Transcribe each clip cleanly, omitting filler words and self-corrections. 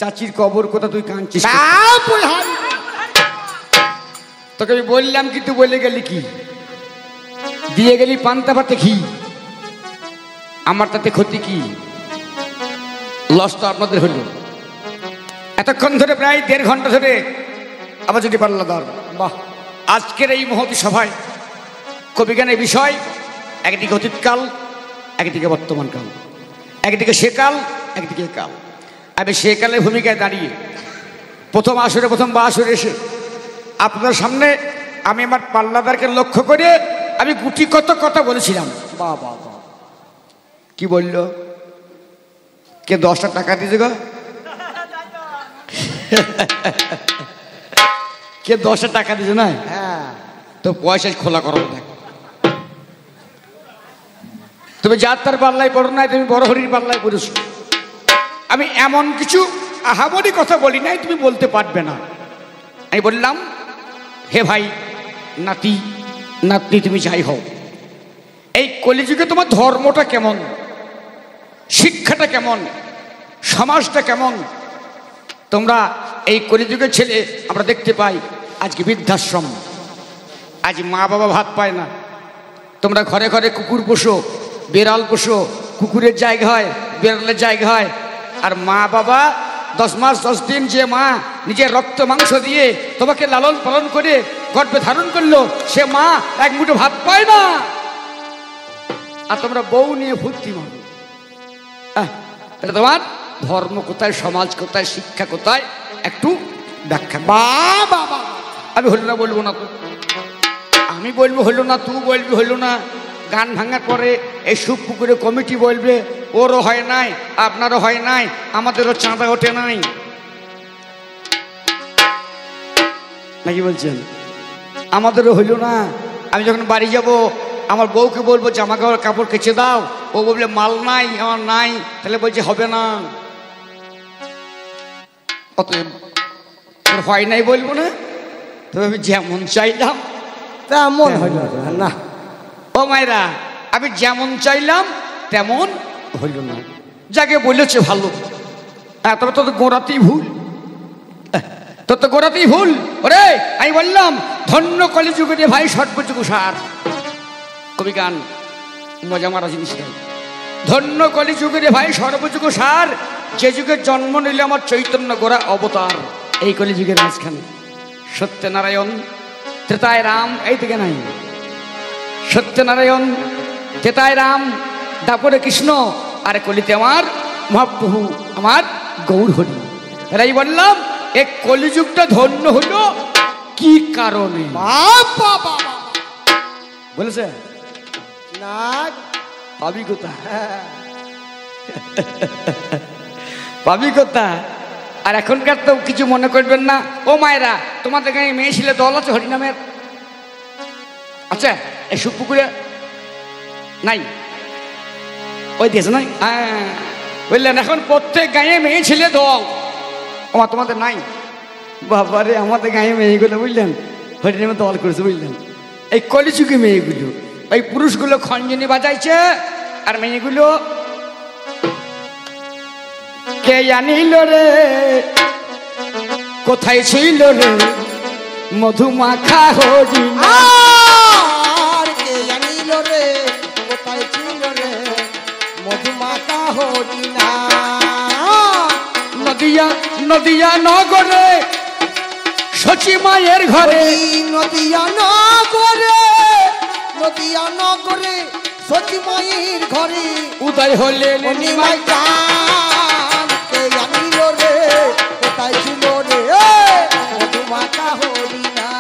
চাচির কবর কথা তুই কাঁদছিস? তোকে আমি বললাম কি, তুই বলে গেলি কি? দিয়ে গেলি পান্তা ভাতে ঘি। আমার তাতে ক্ষতি কি? লস তো আপনাদের হলো। এতক্ষণ ধরে প্রায় 1.5 ঘন্টা ধরে আবার যদি পাল্লাদার। বাহ, আজকের এই মহতী সভায় কবিগানের বিষয় একদিকে অতীতকাল, একদিকে বর্তমানকাল, একদিকে সেকাল, একদিকে কাল। আমি সেকালের ভূমিকায় দাঁড়িয়ে প্রথম আসরে, প্রথম আসরে এসে আপনার সামনে আমি আমার পাল্লাদারকে লক্ষ্য করে আমি গুটি কত কথা বলেছিলাম। বাহ বাহ বাহ, কি বলল? কে 10টা টাকা দিয়েছে গো? কে 10টা টাকা দিয়েছে? না, হ্যাঁ, তো পয়সা খোলা করো। দেখ, তুমি যাত্রার পাল্লায় পড়ো নাই, তুমি বড় হরির পাল্লায় পড়েছো। আমি এমন কিছু আহামরি কথা বলি নাই তুমি বলতে পারবে না। আমি বললাম, হে ভাই, নাতি নাতনি, তুমি যাই হও, এই কলিযুগে তোমার ধর্মটা কেমন, শিক্ষাটা কেমন, সমাজটা কেমন? তোমরা এই কলিযুগের ছেলে আমরা দেখতে পাই আজকে বৃদ্ধাশ্রম, আজ মা বাবা ভাত পায় না। তোমরা ঘরে ঘরে কুকুর পোষো, বেড়াল পোষো, কুকুরের জায়গা হয়, বেড়ালের জায়গা হয়। আর মা বাবা 10 মাস 10 দিন যে মা নিজের রক্ত মাংস দিয়ে তোমাকে লালন পালন করে গর্ভে ধারণ করলো, সে মা এক মুঠো ভাত পায় না। আর তোমরা বউ নিয়ে ফুর্তি মারো। তোমার ধর্ম কোথায়, সমাজ কোথায়, শিক্ষা কোথায়, একটু ব্যাখ্যা। বাবা, আমি হলো না বলবো না তো, আমি বলবো হলো না, তুই বলবি হলো না। গান ভাঙার পরে এই সুপুকুরে কমিটি বলবে ওরও হয় নাই, আপনারও হয় নাই, আমাদেরও চাঁদা ওঠে নাই, নাকি বলছেন? আমাদেরও হইল না। আমি যখন বাড়ি যাব আমার বউকে বলবো জামা কাপড় কেচে দাও, ও বলবে মাল নাই, আমার নাই, তাহলে বলছে হবে না। অতএব হয় নাই বলবো না, তবে আমি যেমন চাইলাম তেমন হইল না। ও মায়েরা, আমি যেমন চাইলাম তেমন হইল না। যাকে বলেছে ভালো, তোর তো গোড়াতেই ভুল, তোর তো গোড়াতেই ভুল। ওরে, আমি বললাম ধন্য কলিযুগে রে ভাই সর্বযুগ সার। কবি গান মজা মারা জিনিস নেই। ধন্য কলিযুগে রে ভাই সর্বযুগ সার, যে যুগে জন্ম নিলে আমার চৈতন্য গোড়া অবতার। এই কলিযুগের মাঝখানে সত্যনারায়ণ, ত্রেতায় রাম, এই থেকে নাই, সত্যনারায়ণ, ত্রেতায় রাম, দাপরে কৃষ্ণ, আর কলিতে আমার মহাপ্রভু, আমার গৌর হরি। তাই বললাম এই কলিযুগটা ধন্য হলো কি কারণে? বলেছে না, পাবি কোথা, পাবি কোথা। আর এখনকার তো কিছু মনে করবেন না। ও মায়েরা, তোমাদের গায়ে মেয়ে ছেলে দল আছে হরিনামের? আচ্ছা, এই সুপুকুরে নাই, ওই দিয়েছে নাই, বুঝলেন? এখন প্রত্যেক গায়ে মেয়ে ছেলে দল, তোমাদের নাই? বাবারে, আমাদের গায়ে মেয়েগুলো বুঝলেন হরিনামে দল করেছে, বুঝলেন? এই কলিযুগে মেয়েগুলো, ওই পুরুষগুলো খঞ্জনি বাজাইছে, আর মেয়েগুলো কে জানিল রে কোথায় ছিল রে মধুমাখা হরিণা, কে জানিল রে কোথায় ছিল রে মধুমাখা হরিণা। নদিয়া নদিয়া নগরে সচি মায়ের ঘরে, নদিয়া নগরে, নদিয়া নগরে সচি মায়ের ঘরে উদয় হলে নিমাই গান। কে জানিল রে কোথায় ছিল রে মধুমাখা হরিণা,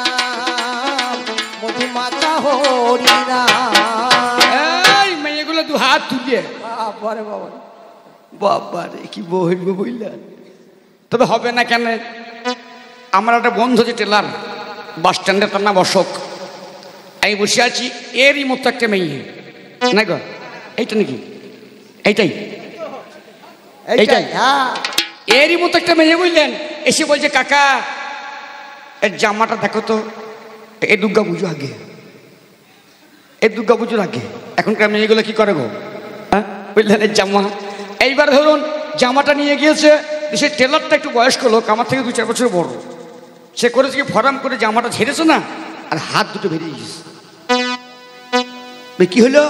মধুমাখা হরিণা। এই মেয়েগুলো দু হাত তুলে, বাবারে বাবা, বাবারে কি বলবো বুঝলেন? তবে হবে না কেন? আমার একটা বন্ধু যে টেলার, বাস স্ট্যান্ডে, তার নাম অশোক। আমি বসে আছি, এরই মতো একটা মেয়ে, না গো, এইটা নাকি, এইটাই এইটাই, এরই মতো একটা মেয়ে বুঝলেন, এসে বলছে কাকা এর জামাটা দেখো তো, এ দুর্গা পুজো আগে, এ দুর্গা পুজোর আগে। এখনকার মেয়েগুলো কি করে গো, হ্যাঁ বুঝলেন? এর জামা, এইবার ধরুন জামাটা নিয়ে গিয়েছে দেশের টেলারটা একটু বয়স্ক লোক, আমার থেকে 2-4 বছর বড়। সে করেছে কি, ফরাম করে জামাটা ঝেড়েছে না, আর হাত দুটো বেরিয়ে গেছে। কি হলো?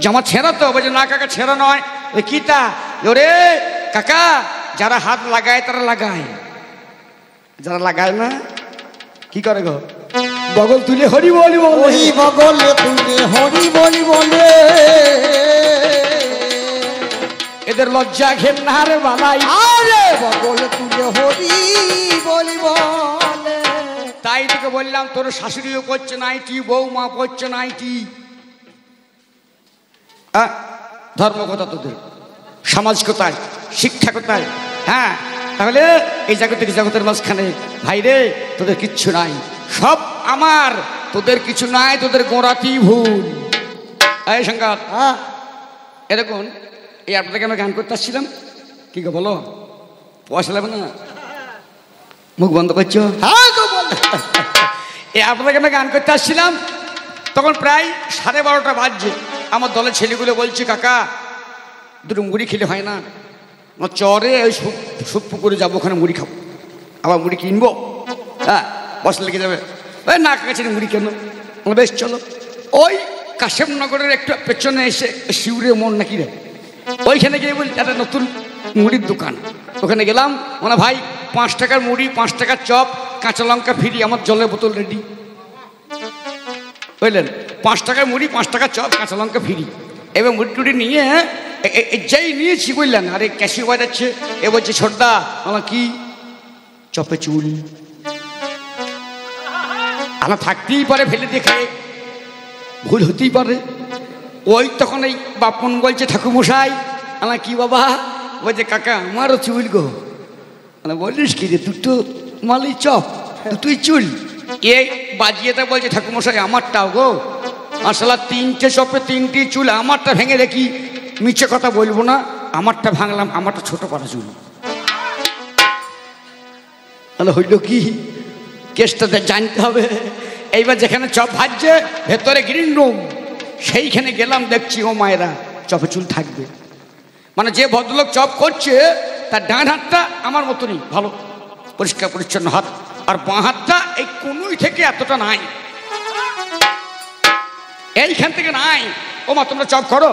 জামা ছেঁড়া তো? বলছে না কাকা ছেঁড়া নয়। ওই কি তা? ওরে কাকা, যারা হাত লাগায় তারা লাগায়, যারা লাগায় না কি করে গো? বগল তুলে হরি বলি বলে, ওই বগলে তুলে হরি বলি বলে। এদের লজ্জা ঘেন্না রে বালাই। আরে বগলে তুলে হরি বলি বলে। তাই তোকে বললাম, তোর শাশুড়িও করছে নাইটি, বৌমা করছে নাইটি। ধর্ম কোথায় তোদের? সমাজ কোথায়? শিক্ষা কোথায়? হ্যাঁ, তাহলে এই জগতের মাঝখানে ভাই রে তোদের কিচ্ছু নাই, সব আমার, তোদের কিছু নাই, তোদের গোড়াতেই ভুল। এই সংঘাত এরকম। এই আপনাকে আমরা গান করতে আসছিলাম, কি গো বলো? পয়সা লাগবে না? মুখ বন্ধ করছো? হ্যাঁ তো বল। এই আপনাকে আমরা গান করতে আসছিলাম, তখন প্রায় 12:30 বাজছে। আমার দলের ছেলেগুলো বলছে কাকা দুটো মুড়ি খেলে হয় না? চরে ওই সুপ্পু করে যাবো, ওখানে মুড়ি খাবো, আবার মুড়ি কিনবো, হ্যাঁ বসা লেগে যাবে। ওই না কাকা ছেলে মুড়ি কেন? বেশ চলো। ওই কাশেমনগরের একটু পেছনে এসে শিউরে মন নাকি রে, ওইখানে গিয়ে বলি একটা নতুন মুড়ির দোকান, ওখানে গেলাম। মানে ভাই 5 টাকার মুড়ি, 5 টাকার চপ, কাঁচা লঙ্কা ফ্রি, আমার জলের বোতল রেডি। বুঝলেন? 5 টাকার মুড়ি, 5 টাকার চপ, কাঁচা লঙ্কা ফ্রি। এবার মুড়ি টুড়ি নিয়ে যাই নিয়েছি, বুঝলেন? আরে ক্যাশিও বাজাচ্ছে, এ বলছে ছোটদা আমার কি চপে চুল, আমার থাকতেই পারে, ফেলে দেখে ভুল হতেই পারে। ওই তখন এই বাপন বলছে ঠাকুরমশাই আমার কি বাবা? বলছে কাকা আমারও চুল গো। মানে বলিস কি রে, তুই তো মালি চপ, তুই চুল। এই বাজিয়েটা বলছে ঠাকুরমশাই আমারটাও গো। আসলে 3টে চপে 3টি চুল, আমারটা ভেঙে দেখি, মিছে কথা বলবো না, আমারটা ভাঙলাম, আমারটা ছোট পাড়া চুল। তাহলে হইল কি, কেসটা জানতে হবে। এইবার যেখানে চপ ভাজছে ভেতরে গ্রিন রুম, সেইখানে গেলাম, দেখছি ও মায়েরা চপে চুল থাকবে। মানে যে ভদ্রলোক চপ করছে তার ডান হাতটা আমার মতনই ভালো পরিষ্কার পরিচ্ছন্ন হাত, আর বাঁ হাতটা এই কোনুই থেকে এতটা নাই, এইখান থেকে নাই। ও মা তোমরা চপ করো,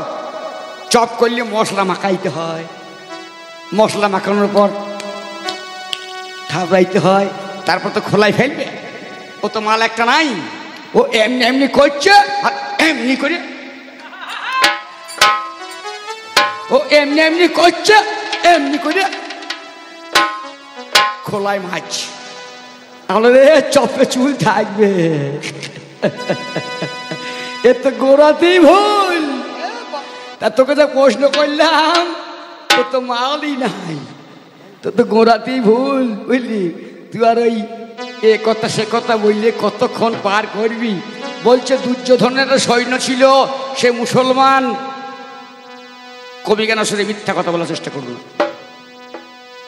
চপ করলে মশলা মাখাইতে হয়, মশলা মাখানোর পর থাবড়াইতে হয়, তারপর তো খোলাই ফেলবে। ও তো মাল একটা নাই, ও এমনি এমনি করছে, আর এমনি করে ও এমনি এমনি করছে, এমনি করে খোলাই মাছ। তাহলে চপে চুল থাকবে, এ তো গোড়াতেই ভুল। তা তোকে তো প্রশ্ন করলাম, তোর তো মালই নাই, তোর তো গোড়াতেই ভুল, বুঝলি? তুই আর ওই এ কথা সে কথা বললে কতক্ষণ পার করবি? বলছে দুর্যোধনের সৈন্য ছিল, সে মুসলমান। কবি কেন শুনে মিথ্যা কথা বলার চেষ্টা করল?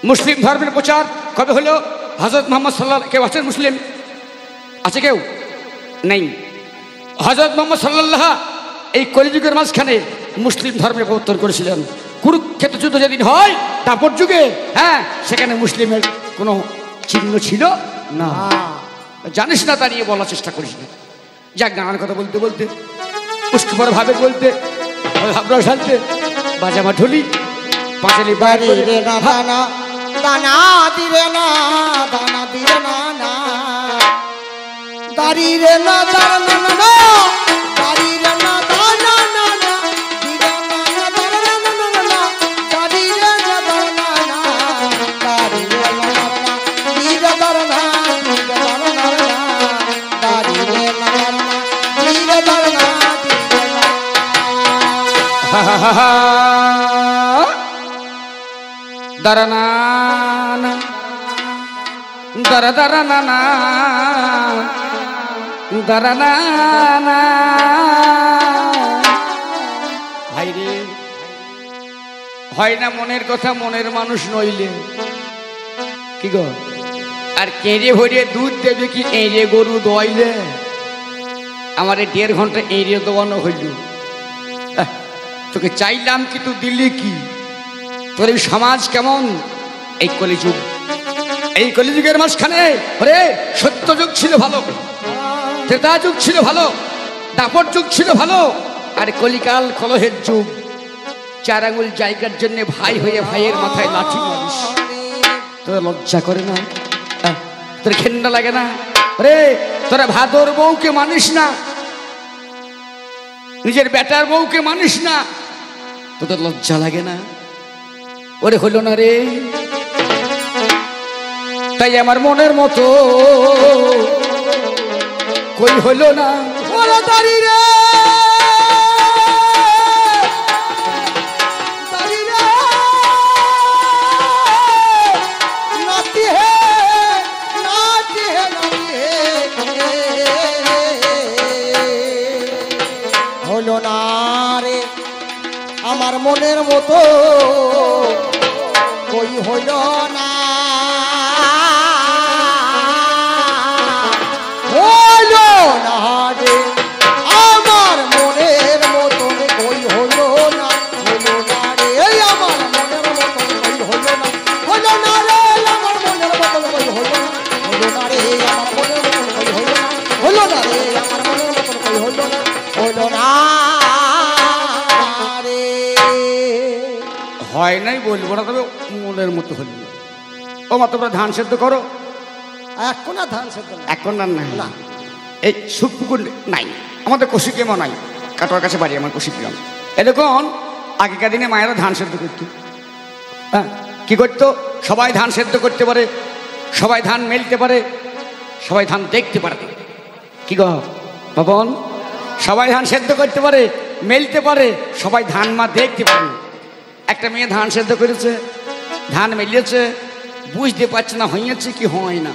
মুসলিম ধর্মের প্রচার কবে হলো? হযরত মুহাম্মদ সাল্লাল্লাহু, কেউ আছেন মুসলিম? আছে কেউ? নেই। হযরত মুহাম্মদ সাল্লাল্লাহু এই কলিযুগের মাঝখানে মুসলিম ধর্মের প্রবর্তন করেছিলেন। কুরুক্ষেত্র যুদ্ধ যেদিন হয় তারপর যুগে, হ্যাঁ, সেখানে মুসলিমের কোনো চিহ্ন ছিল না। জানিস না, তা নিয়ে বলার চেষ্টা করিস না। যাক, নানান কথা বলতে বলতে, পুষ্টিকর ভাবে বলতে, ভাবনা সালতে, বাজামা ঢুলি পাঁচালি দাঁড়ি রে না দানা, দানা দিরে না, দানা দিরে না না, দাঁড়ি রে না দানা না না, দাঁড়ি রে না দানা না না, দিরে না না দানা না না না, দাঁড়ি রে না দানা না, দাঁড়ি রে না দানা, দিরে দানা, দিরে দানা না, দাঁড়ি রে না দানা, দিরে দানা, দিরে না। দারানা দারা দারানা দারানা। ভাই রে, হয় না মনের কথা মনের মানুষ নইলে, কি গো? আর কেড়ে ভরিয়ে দুধ দেবে কি এড়ে গরু দোয়াইলে? আমার 1.5 ঘন্টা এড়ে দোয়ানো হইল। তোকে চাইলাম কি, তুই দিল্লি কি? তোর এই সমাজ কেমন? এই কলিযুগ, এই কলিযুগের মাঝখানে ওরে সত্য যুগ ছিল ভালো, ত্রেতা যুগ ছিল ভালো, দাপট যুগ ছিল ভালো, আর কলিকাল কলহের যুগ। 4 আঙুল জায়গার জন্য ভাই হয়ে ভাইয়ের মাথায় লাঠি মারিস। তোর লজ্জা করে না? তোর ঘেন্না লাগে না? রে তোরা ভাদর বউকে মানিস না, নিজের বেটার বউকে মানিস না, তোদের লজ্জা লাগে না? ওরে হলো না রে, তাই আমার মনের মতো কই হলো না। ওরে দাঁড়ি রে, দাঁড়ি রে, নাতি হে, নাতি হে, নাতি হে, হলো না রে আমার মনের মতো কই হইল না, হইল না রে আমার মনের মতন কই হইল না, হইল না রে আমার মনের মতন কই হইল না, হইল না রে আমার মনের মতন কই হইল না, হইল না রে আমার মনের মতন কই হইল না, হইল না রে আমার মনের মতন কই হইল না, হইল না রে। হয় নাই বলবো না, তবে মনের মতো হলো। ও মা তোমরা ধান সেদ্ধ করো? এখন আর ধান সেদ্ধ না, এখন আর নাই। না। এই সুপুকুর নাই, আমাদের কৌশিকেমও নাই, কাটোয়ার কাছে বাড়ি আমার কৌশিকগ্রাম। এরকম আগেকার দিনে মায়েরা ধান সেদ্ধ করত। হ্যাঁ, কি করতো? সবাই ধান সেদ্ধ করতে পারে, সবাই ধান মেলতে পারে, সবাই ধান দেখতে পারে। কি গো বাবন? সবাই ধান সেদ্ধ করতে পারে, মেলতে পারে, সবাই ধান মা দেখতে পারে। একটা মেয়ে ধান সেদ্ধ করেছে, ধান মেলিয়েছে, বুঝতে পারছে না হইয়াছে কি হয় না।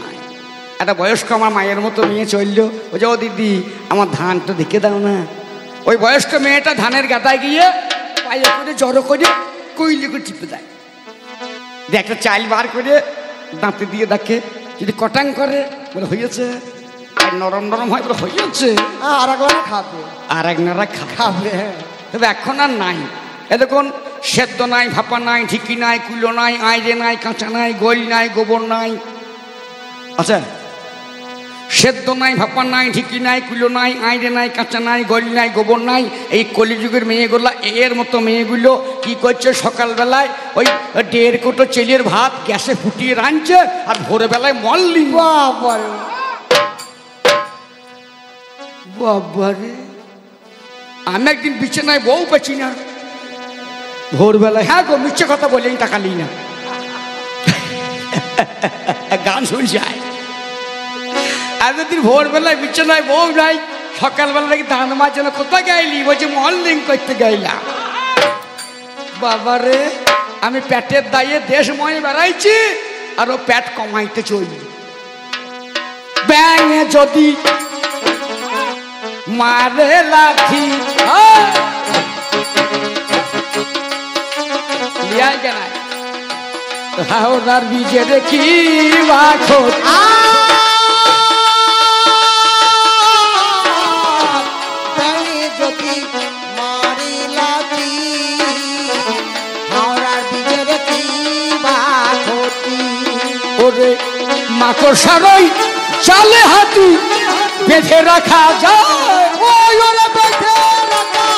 একটা বয়স্ক আমার মায়ের মতো মেয়ে চললো, ও যে ও দিদি আমার ধানটা দেখে দাও না। ওই বয়স্ক মেয়েটা ধানের গাদায় গিয়ে পায়ে করে জড়ো করে কইলে করে টিপে দেয়, দিয়ে একটা চাল বার করে দাঁতে দিয়ে দেখে, যদি কটাং করে বলে হয়েছে, আর নরম নরম হয় বলে হয়েছে, আর একবার খাবে, আর এক নারা খাবে। তবে এখন আর নাই। এ দেখুন, সেদ্ধ নাই, ভাপা নাই, ঢিকি নাই, কুলো নাই, আইরে নাই, কাঁচা নাই, গোল নাই, গোবর নাই। আচ্ছা, সেদ্ধ নাই, ভাপা নাই, ঢিকি নাই, কুলো নাই, আইরে নাই, কাঁচা নাই, গোল নাই, গোবর নাই। এই কলিযুগের মেয়েগুলা, এর মতো মেয়েগুলো কি করছে? সকালবেলায় ওই 1.5 কোটো চেলের ভাত গ্যাসে ফুটিয়ে রাঁধছে, আর ভোরবেলায় মল্লি। বাবারে বাবারে, আমি একদিন বিছানায় বউ পেছি না, ভোরবেলায়, হ্যাঁ গো মিথ্যে কথা বলেই তাকালি না, গান শুনে যায়। এতদিন ভোরবেলায় বিছানায় বউ নাই, সকালবেলা নাকি ধান মাছ যেন কোথায় গাইলি, বলছে মর্নিং করতে গাইলাম। বাবারে, আমি পেটের দায়ে দেশ ময়ে বেড়াইছি, আর ও পেট কমাইতে চলি। ব্যাঙে যদি মারে লাঠি লিয়াই কেনাই হাওড়ার বীজে দেখি বাখো যদি মারি লাঠি হাওড়ার বীজে দেখি বাখতি, ওরে মাকড়সারই চালে হাতি বেঁধে রাখা যায়, ওই ওরে বেঁধে রাখা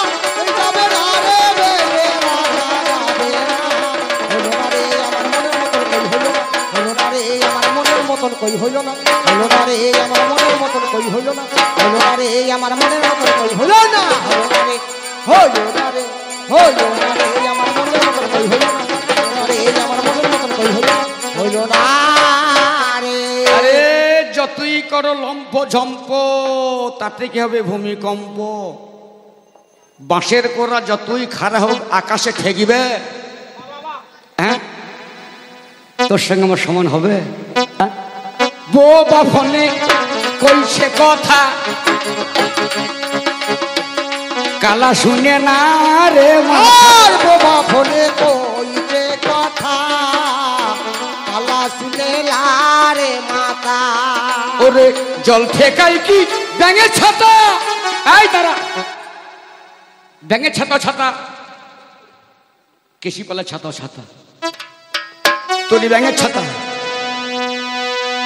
যাবে না রে, বেঁধে রাখা কই হইল না, হইল না রে আমার মনের মতন কই হইল না, হইল না রে আমার মনের মতন কই হইল না, হইল না রে, হইল না রে, হইল না রে আমার মনের মতন কই হইল না, হইল না রে আমার মনের মতন কই হইল না, হইল না রে। আরে যতই করো লম্প ঝম্প, তাতে কি হবে? ভূমিকম্প। বাঁশের কোরা যতই খাড়া হোক, আকাশে ঠেকিবে? হ্যাঁ, তোর সঙ্গে আমার সমান হবে? বউ বা ফোনে কইছে কথা, কালা শুনে না রে আর বাবা ফোনে কইছে কথা, কালা শুনে না রে মাতা। ওরে জল ঠেকাই কি ব্যাঙের ছাতা? এই তারা ব্যাঙের ছাতা ছাতা, কেশি পালা ছাতা ছাতা। তলি ব্যাঙের ছাতা,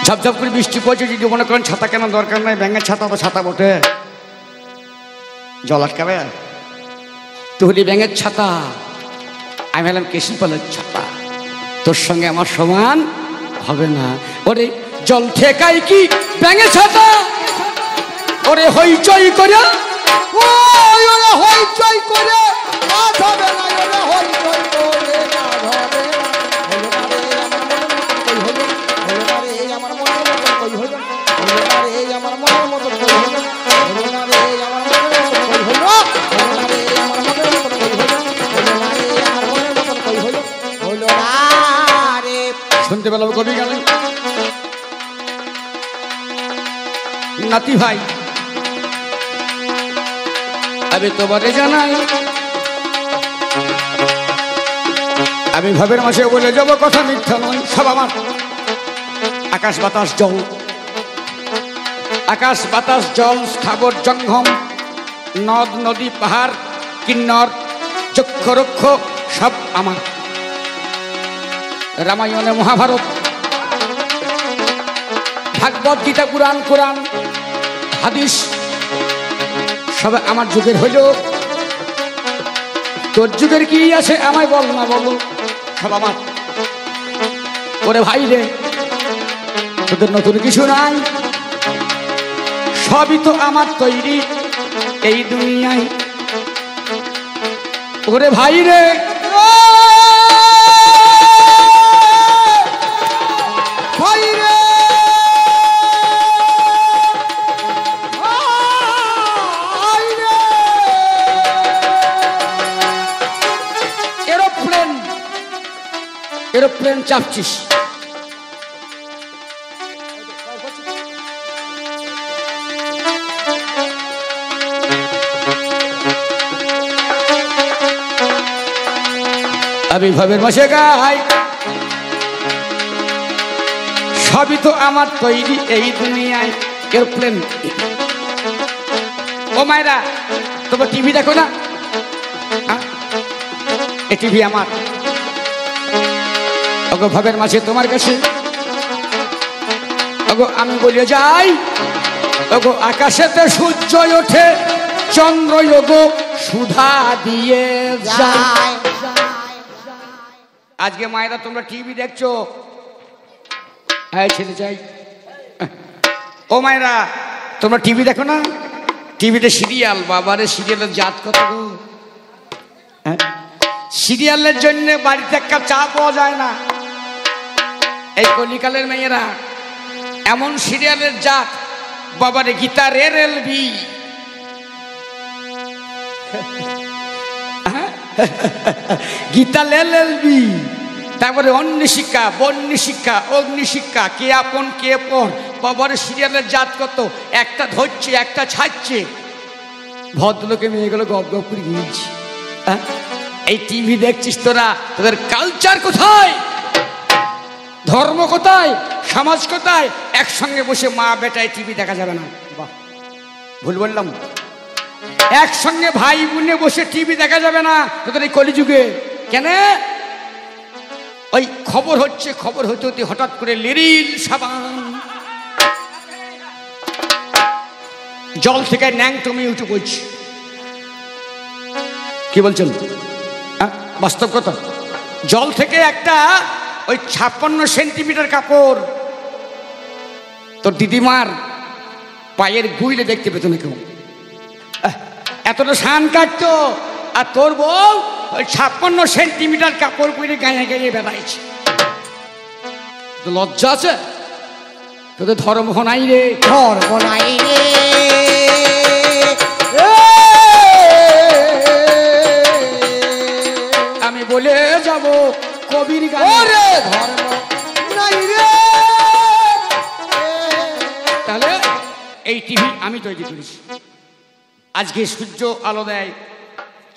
ঝপঝপ করে বৃষ্টি পড়ছে, যদি মনে করেন ছাতা কেন দরকার নাই, ব্যাঙের ছাতা তো ছাতা বটে, জল আটকাবে। তলি ব্যাঙের ছাতা, আমি ভাবলাম কেশি পালের ছাতা, তোর সঙ্গে আমার সমান হবে না। ওরে জল ঠেকাই কি ব্যাঙের ছাতা, ওরে হইচই করে, ওরে হইচই করে কাজ হবে না, ওরে হইচই করে কাজ হবে না। আমার মনের মতন কই হলো, হলো না রে আমার মনের মতন কই হলো, হলো না রে আমার মনের মতন কই হলো, হলো না রে আমার মনের মতন কই হলো, হলো না রে আমার মনের মতন কই হলো, হলো না রে। শুনতে পেলাম কবি গানে, নাতি ভাই আমি তোমারে জানাই, আমি ভাবের মাসে বলে যাব কথা মিথ্যা নয়, সব আমার। আকাশ বাতাস জল, আকাশ বাতাস জল, স্থাবর জঙ্গম, নদ নদী পাহাড় কিন্নর চক্ষ রক্ষ সব আমার। রামায়ণে মহাভারত, ভাগবত গীতা, পুরাণ কোরআন হাদিস সব আমার যুগের হইল। তোর যুগের কি আছে আমায় বল না, বলো সব আমার। ওরে ভাই রে, তোদের নতুন কিছু নাই, সবই তো আমার তৈরি এই দুনিয়ায়। ওরে ভাই রে, ভাই রে, এরোপ্লেন এরোপ্লেন চাপছিস, আমি ভাবের মাসে গাই, সবই তো আমার তৈরি এই দুনিয়ায়। এরোপ্লেন, ও মায়েরা তোমার টিভি দেখো না, এই টিভি আমার। ওগো ভাবের মাঝে তোমার কাছে, ওগো আমি বলে যাই, ওগো আকাশেতে সূর্য ওঠে, চন্দ্র ওগো সুধা দিয়ে যায়। আজকে মায়েরা তোমরা টিভি দেখছো, হ্যাঁ ছেলে চাই। ও মায়েরা তোমরা টিভি দেখো না, টিভিতে সিরিয়াল, বাবারে সিরিয়ালের জাত কত গো। সিরিয়ালের জন্য বাড়িতে একটা চা পাওয়া যায় না। এই কলিকালের মেয়েরা এমন সিরিয়ালের জাত, বাবারে গীতা রেল এলবি, গীতা লেল এলবি, তারপরে অন্নশিক্ষা, বন্যশিক্ষা, অগ্নিশিক্ষা, কে আপন কে পর, বাবারে সিরিয়ালের জাত কত, একটা ধরছে একটা ছাড়ছে। ভদ্রলোকে মেয়েগুলো গপ গপ করে গিয়েছি। এই টিভি দেখছিস তোরা, তোদের কালচার কোথায়, ধর্ম কোথায়, সমাজ কোথায়? একসঙ্গে বসে মা বেটায় টিভি দেখা যাবে না। বাহ, ভুল বললাম? একসঙ্গে ভাই বোনে বসে টিভি দেখা যাবে না তোদের এই কলিযুগে। কেন? ওই খবর হচ্ছে, খবর হতে হতে হঠাৎ করে লিরিল সাবান, জল থেকে ন্যাংটমি উঠে পড়ছে। কি বলছেন? বাস্তব কথা, জল থেকে একটা ওই 56 সেন্টিমিটার কাপড় তোর দিদিমার পায়ের গুইলে দেখতে পেত না কেউ, এতটা সান কাটতো। আর তোর বউ ওই 56 সেন্টিমিটার কাপড় পরে গায়ে গায়ে বেড়াইছে। তো লজ্জা আছে? তোদের ধর্ম নাই রে, ধর্ম নাই রে। আমি বলে যাব কবির গানে, ধর্ম নাই রে। তাহলে এই টিভি আমি তৈরি করেছি। আজকে সূর্য আলো দেয়,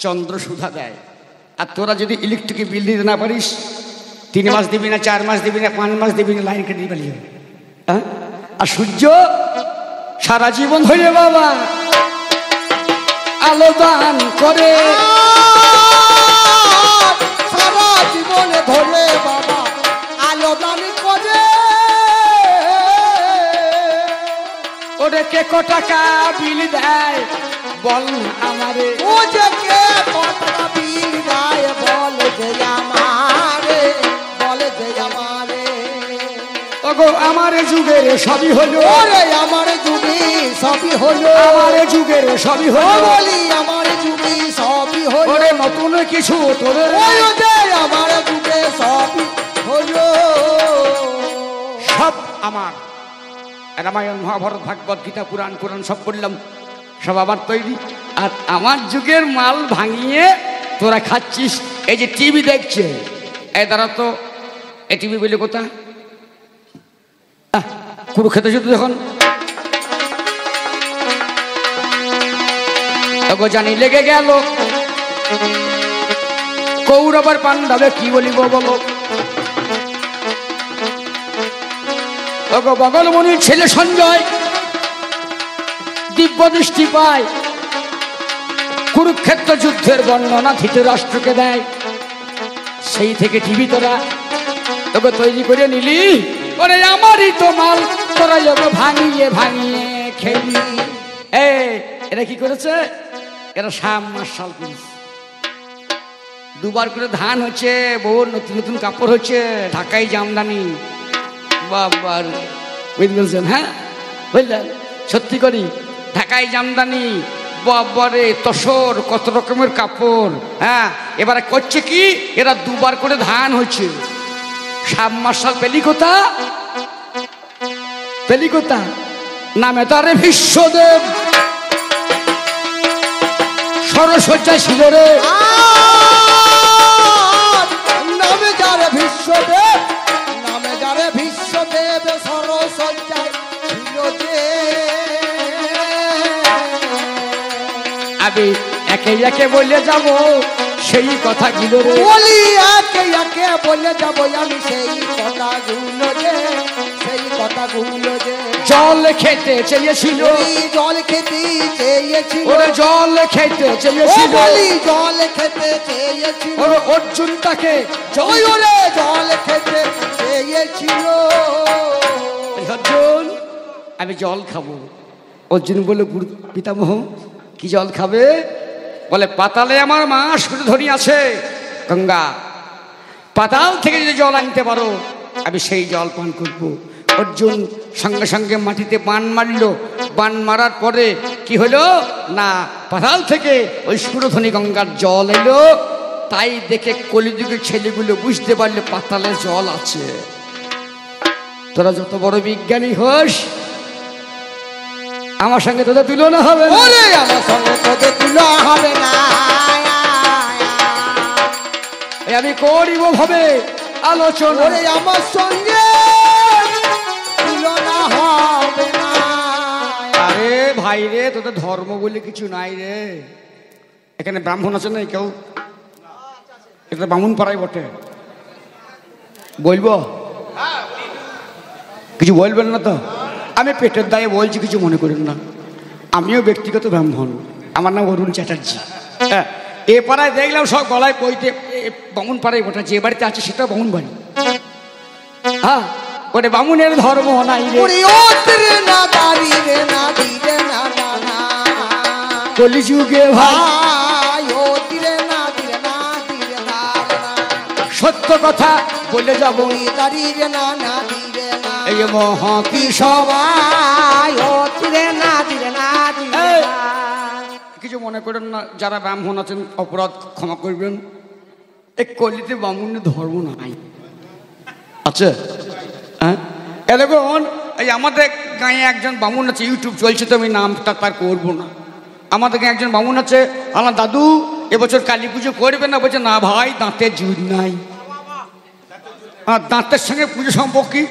চন্দ্র সুধা দেয়। আর তোরা যদি ইলেকট্রিক বিল দিতে না পারিস, 3 মাস দিবি না, 4 মাস দিবি না, 5 মাস দিবি না, লাইন কেটে দিবি। হ্যাঁ, আর সূর্য সারা জীবন ধরে বাবা আলো দান করে, সারা জীবন ধরে বাবা আলো ওরে কে ক টাকা বিল দেয় বল না আমারে, ও যে কে কত বিল দেয় বলে যে আমারে, বলে যে আমারে। ওগো আমার যুগের সবই হলো, ওরে আমার যুগে সবই হলো, আমার যুগের সবই ও হলো, বলি আমার যুগে সবই হলো, ওরে নতুন কিছু তোদের ওই যে আমার যুগে সবই হলো। সব আমার, রামায়ণ মহাভারত ভাগবত গীতা পুরাণ কোরআন সব পড়লাম, সব আমার তৈরি। আর আমার যুগের মাল ভাঙিয়ে তোরা খাচ্ছিস। এই যে টিভি দেখছে, এই দ্বারা তো এই টিভি বলে কোথা কুরুক্ষেত্র যুদ্ধ যখন জানি লেগে গেল, কৌরবের পাণ্ডবে কি বলিব বলো। বগলমণির ছেলে সঞ্জয় দিব্য দৃষ্টি পায়, কুরুক্ষেত্র যুদ্ধের বর্ণনা ধৃতরাষ্ট্রকে দেয়। সেই থেকে টিভি তোরা তোকে তৈরি করে নিলি, ওরে আমারই তো মাল তোরা লোকে ভাঙিয়ে ভাঙিয়ে খেলি। এরা কি করেছে? এরা শাম মার্শাল পুলিশ, দুবার করে ধান হচ্ছে, বউ নতুন নতুন কাপড় হচ্ছে, ঢাকাই জামদানি। বাবার বুঝলেন? হ্যাঁ বুঝলেন, সত্যি করি ঢাকাই জামদানি, বাবারে তসর কত রকমের কাপড়। হ্যাঁ এবারে করছে কি, এরা দুবার করে ধান হচ্ছে। শাম মার্শাল পেলি কোথা, পেলি কোথা? নামে তারে বিশ্বদেব, সরসজ্জায় ছিল রে। নামে যারে বিশ্বদেব, নামে যারে বিশ্বদেব সরসজ্জায় ছিল যে। আমি একে একে বলে যাব সেই কথাগুলো রে, বলি একে একে বলে যাব আমি সেই কথাগুলো যে, সেই কথাগুলো যে। জল খেতে চেয়েছিল, জল খেতে চেয়েছিল, ওরে জল খেতে চেয়েছিল, বলি জল খেতে চেয়েছিল, ওরে অর্জুন তাকে ওই ওরে জল খেতে চেয়েছিল। অর্জুন আমি জল খাবো। অর্জুন বলে গুরু পিতামহ কি জল খাবে? বলে পাতালে আমার মা সুরধনী আছে গঙ্গা, পাতাল থেকে যদি জল আনতে পারো আমি সেই জল পান করব। অর্জুন সঙ্গে সঙ্গে মাটিতে বান মারল, বান মারার পরে কি হলো না, পাতাল থেকে ওই সুরধনী গঙ্গার জল এলো। তাই দেখে কলিযুগের ছেলেগুলো বুঝতে পারলে পাতালে জল আছে। তোরা যত বড় বিজ্ঞানী হোস, আমার সঙ্গে তোদের তুলনা হবে না, আমার সঙ্গে তোদের তুলনা হবে না। আমি করিব ভাবে আলোচনা, আমার সঙ্গে তুলনা হবে না। আরে ভাই রে, তোদের ধর্ম বলে কিছু নাই রে। এখানে ব্রাহ্মণ আছে না কেউ? এটা ব্রাহ্মণ পাড়াই বটে, বলবো কিছু বলবেন না তো? আমি পেটের দায়ে বলছি, কিছু মনে করেন না। আমিও ব্যক্তিগত ব্রাহ্মণ, আমার নাম অরুণ চ্যাটার্জি। হ্যাঁ এ পাড়ায় দেখলাম সব গলায় পইতে বামুন পাড়ায় গোটা, যে বাড়িতে আছে সেটা বামুন বাড়ি। হ্যাঁ ওরে বামুনের ধর্ম নাই রে, কলিযুগে ভাই সত্য কথা বলে যাবো, এই মহাকি সবাই কিছু মনে করেন না। যারা ব্রাহ্মণ আছেন অপরাধ ক্ষমা করবেন, এই কলিতে ব্রাহ্মণের ধর্ম নাই আছে। হ্যাঁ দেখুন, এই আমাদের গাঁয়ে একজন ব্রাহ্মণ আছে, ইউটিউব চলছে তো আমি নামটা তার করবো না। আমাদের গাঁয়ে একজন ব্রাহ্মণ আছে, আমার দাদু এবছর কালী পুজো করবে না। বলছে না ভাই, দাঁতের জুড় নাই। আর দাঁতের সঙ্গে পুজো সম্পর্কে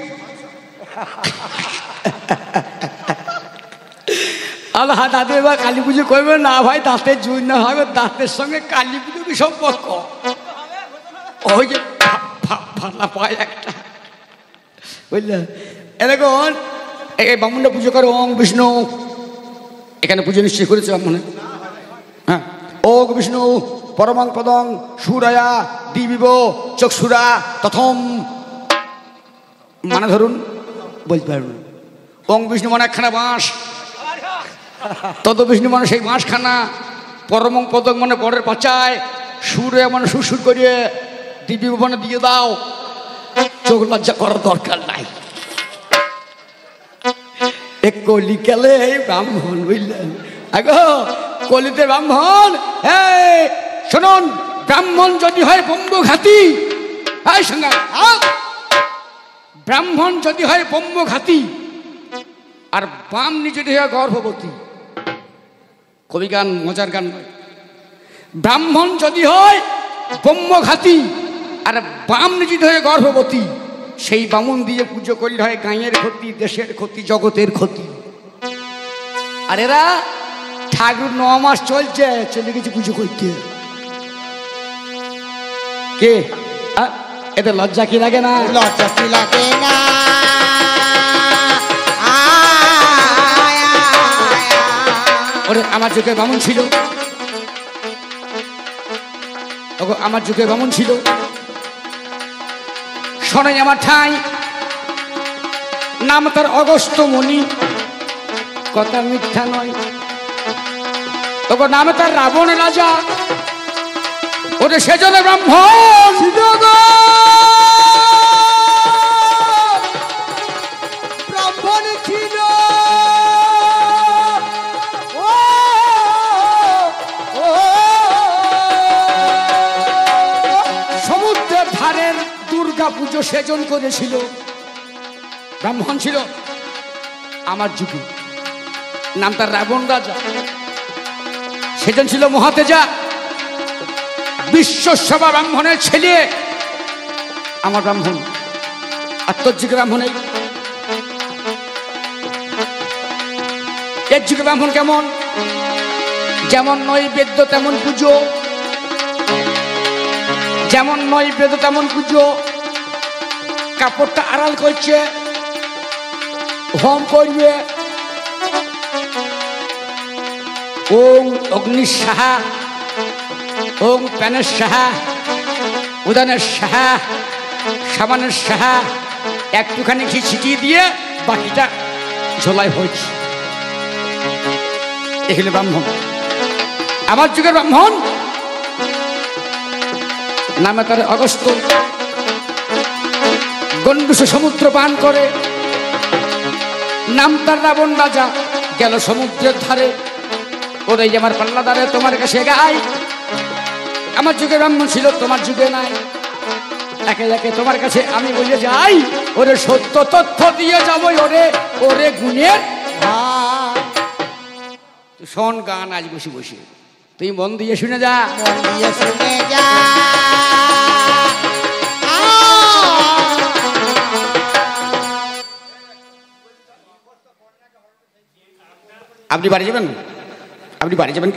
আল্লাহ দাদু এবার কালী পুজো করবে না ভাই, দাঁতের জুড় না হবে, দাঁতের সঙ্গে কালী পুজো কি সম্পর্ক? ওই যে ফালা পায় একটা, বুঝলে? এরকম এই ব্রাহ্মণটা পুজো করে ওং বিষ্ণু, এখানে পুজো নিশ্চয় করেছে ব্রাহ্মণে। হ্যাঁ ওং বিষ্ণু পরমাং পদং সুরায়া দিবিব চক্ষুরা তথম, মানে ধরুন বলতে পারবেন ওং বিষ্ণু মানে একখানা বাঁশ, তত বিষ্ণু মানে সেই মাসখানা পরমং পদক মানে বরের পাচায় সুরে মানে সুর করিয়ে দিবি মানে দিয়ে দাও, চোখ লজ্জা করার দরকার নাই। কলিকালে ব্রাহ্মণ বুঝলেন, আগো কলিতে ব্রাহ্মণ, এই শুনুন, ব্রাহ্মণ যদি হয় ব্রহ্মঘাতী, এই সঙ্গে ব্রাহ্মণ যদি হয় ব্রহ্মঘাতী আর বামনি যদি হয় গর্ভবতী, কবি গান মজার গান নয়, ব্রাহ্মণ যদি হয় ব্রহ্মঘাতী আর বামনি যদি হয় গর্ভবতী, সেই বামুন দিয়ে পুজো করলে হয় গাঁয়ের ক্ষতি, দেশের ক্ষতি, জগতের ক্ষতি। আর এরা ঠাকুর 9 মাস চলছে, চলে গেছে পুজো করতে। কে এতে লজ্জা কি লাগে না? লজ্জা কি লাগে না? ওরে আমার যুগে বামুন ছিল, আমার যুগে বামুন ছিল, শোনাই আমার ঠাই, নাম তার অগস্ত্য মণি, কথা মিথ্যা নয়। তখন নামে তার রাবণ রাজা, ওরে সেজন্য ব্রাহ্মণ ব্রাহ্মণ ছিল। সমুদ্রের ধারের দুর্গা পুজো সেজন করেছিল, ব্রাহ্মণ ছিল আমার যুগে, নাম তার রাবণ রাজা, সেজন ছিল মহাতেজা, বিশ্বসভা ব্রাহ্মণের ছেলে আমার ব্রাহ্মণ। আর তোর যুগে ব্রাহ্মণ এই, এর যুগে ব্রাহ্মণ কেমন? যেমন নৈবেদ্য তেমন পুজো, যেমন নৈবেদ্য তেমন পুজো, কাপড়টা আড়াল করছে, হোম করবে, ওং অগ্নির সাহা, ওং প্যানের সাহা, উদানের সাহা, সাবানের সাহা, একটুখানি ঘি ছিটিয়ে দিয়ে বাকিটা ঝোলায় হয়েছে। এগুলো ব্রাহ্মণ, আমার যুগের ব্রাহ্মণ, নামে তার অগস্ত্য, গণ্ডুষে সমুদ্র পান করে, নাম তার রাবণ রাজা, গেল সমুদ্রের ধারে, ওরে আমার পাল্লাদারে তোমার কাছে গাই, আমার যুগে ব্রাহ্মণ ছিল, তোমার যুগে নাই, একে একে তোমার কাছে আমি বলে যাই, ওরে সত্য তথ্য দিয়ে যাবো, ওরে ওরে গুণের শোন গান আজ বসে বসে, তুই মন দিয়ে শুনে যা, মন দিয়ে শুনে যা। আপনি বাড়ি যাবেন? আপনি বাড়ি যাবেন?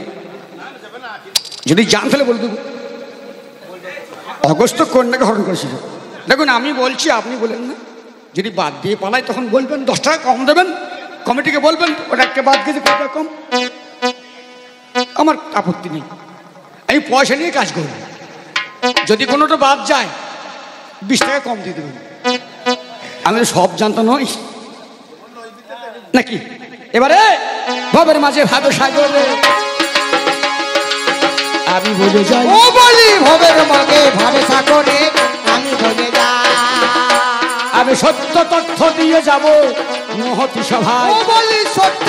যদি যান তাহলে বলে দেবো। অগস্ত্য কন্যাকে হরণ করেছিল। দেখুন আমি বলছি, আপনি বলেন না, যদি বাদ দিয়ে পালাই তখন বলবেন 10 টাকা কম দেবেন, কমিটিকে বলবেন ওটা একটা বাদ গেছে 5 টাকা কম, আমার আপত্তি নেই, আমি পয়সা নিয়ে কাজ করব। যদি কোনোটা বাদ যায় 20 টাকা কম দিয়ে দেবেন, আমি সব জানতো নই নাকি। এবারে ভবের মাঝে ভাবে সাগরে আমি বলে যাই, ও বলি ভবের মাঝে ভাবে সাগরে আমি বলে যাই, আমি সত্য তথ্য দিয়ে যাব মহতি সভায়, ও বলি সত্য